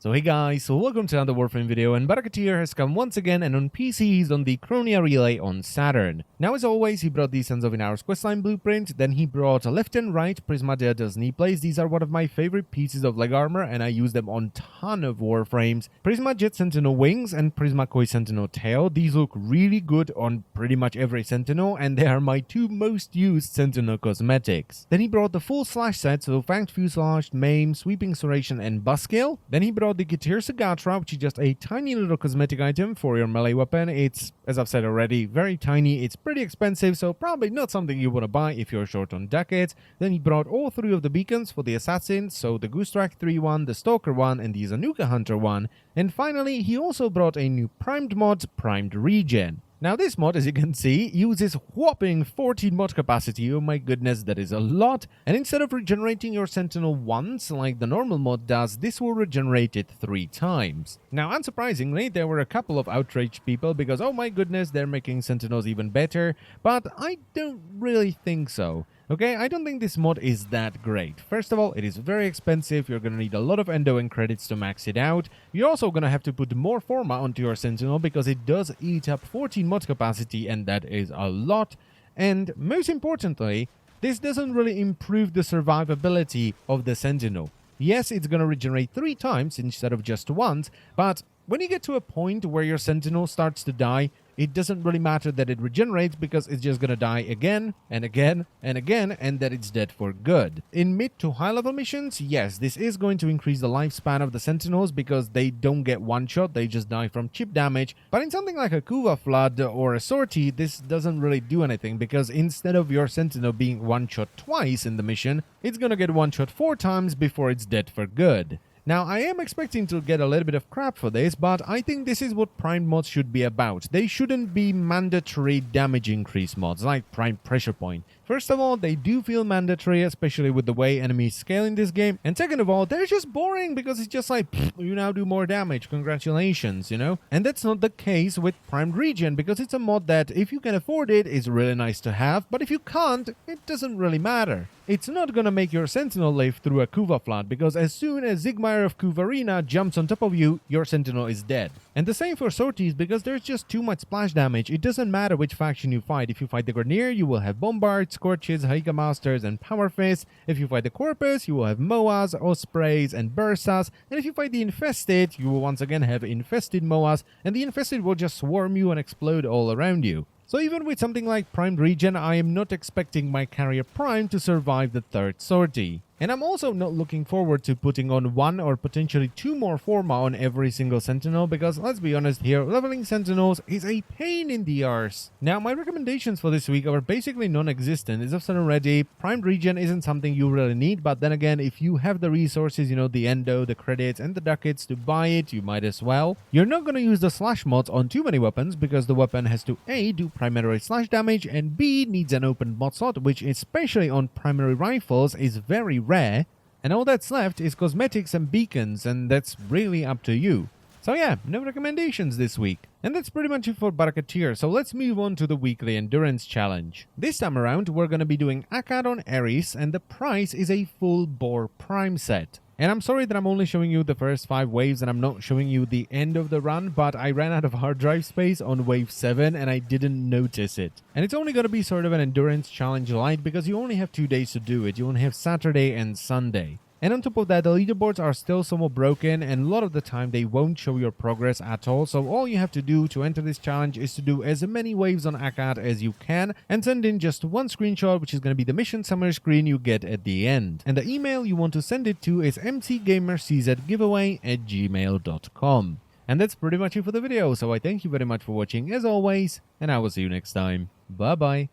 So hey guys, so welcome to another Warframe video, and Baro has come once again, and on PC he's on the Chronia Relay on Saturn. Now as always, he brought the Sons of Inaros questline blueprint, then he brought a left and right Prisma Deatas knee plates. These are one of my favorite pieces of leg armor, and I use them on ton of Warframes. Prisma Jet Sentinel wings and Prisma Koi Sentinel tail. These look really good on pretty much every Sentinel, and they are my two most used Sentinel cosmetics. Then he brought the full slash set, so Fanged Fuselage, Maim, Sweeping Serration, and Buskill. Then he brought the teer Sagatra, which is just a tiny little cosmetic item for your melee weapon. It's, as I've said already, very tiny. It's pretty expensive, so probably not something you want to buy if you're short on ducats. Then he brought all three of the beacons for the assassins, so the Goostrack 3 one, the Stalker one, and the Zanuka Hunter one. And finally, he also brought a new primed mod, Primed Regen. Now this mod, as you can see, uses whopping 14 mod capacity. Oh my goodness, that is a lot. And instead of regenerating your Sentinel once, like the normal mod does, this will regenerate it 3 times. Now unsurprisingly, there were a couple of outraged people because, oh my goodness, they're making Sentinels even better. But I don't really think so. Okay, I don't think this mod is that great. First of all, it is very expensive. You're going to need a lot of endo and credits to max it out. You're also going to have to put more forma onto your Sentinel because it does eat up 14 mod capacity, and that is a lot. And most importantly, this doesn't really improve the survivability of the Sentinel. Yes, it's going to regenerate 3 times instead of just once, but when you get to a point where your Sentinel starts to die, it doesn't really matter that it regenerates because it's just gonna die again and again and again, and that it's dead for good. In mid to high level missions, yes, this is going to increase the lifespan of the Sentinels because they don't get one shot, they just die from chip damage. But in something like a Kuva Flood or a Sortie, this doesn't really do anything because instead of your Sentinel being one shot twice in the mission, it's gonna get one shot 4 times before it's dead for good. Now, I am expecting to get a little bit of crap for this, but I think this is what Prime mods should be about. They shouldn't be mandatory damage increase mods, like Prime Pressure Point. First of all, they do feel mandatory, especially with the way enemies scale in this game. And second of all, they're just boring because it's just like, you now do more damage, congratulations, you know? And that's not the case with Primed Regen, because it's a mod that, if you can afford it, is really nice to have, but if you can't, it doesn't really matter. It's not gonna make your Sentinel live through a Kuva Flood, because as soon as Zigmire of Kuvarina jumps on top of you, your Sentinel is dead. And the same for Sorties, because there's just too much splash damage. It doesn't matter which faction you fight. If you fight the Grenier, you will have Bombards, Scorches, Haika Masters, and Power Fists. If you fight the Corpus, you will have Moas, Ospreys, and Bursas. And if you fight the Infested, you will once again have Infested Moas, and the Infested will just swarm you and explode all around you. So even with something like Primed Regen, I am not expecting my carrier Prime to survive the 3rd sortie. And I'm also not looking forward to putting on 1 or potentially 2 more forma on every single Sentinel, because let's be honest here, leveling Sentinels is a pain in the arse. Now, my recommendations for this week are basically non-existent. As I've said already, Primed Regen isn't something you really need, but then again, if you have the resources, you know, the endo, the credits, and the ducats to buy it, you might as well. You're not going to use the slash mods on too many weapons, because the weapon has to A, do primary slash damage, and B, needs an open mod slot, which especially on primary rifles is very rare, and all that's left is cosmetics and beacons, and that's really up to you. So yeah, no recommendations this week. And that's pretty much it for Baro, so let's move on to the weekly endurance challenge. This time around, we're going to be doing Akkad on Ares, and the price is a full bore prime set. And I'm sorry that I'm only showing you the first 5 waves and I'm not showing you the end of the run, but I ran out of hard drive space on wave 7 and I didn't notice it. And it's only going to be sort of an endurance challenge light because you only have 2 days to do it. You only have Saturday and Sunday. And on top of that, the leaderboards are still somewhat broken, and a lot of the time they won't show your progress at all. So all you have to do to enter this challenge is to do as many waves on Akkad as you can and send in just 1 screenshot, which is going to be the mission summary screen you get at the end. And the email you want to send it to is mcgamerczgiveaway@gmail.com. And that's pretty much it for the video, so I thank you very much for watching as always, and I will see you next time. Bye bye.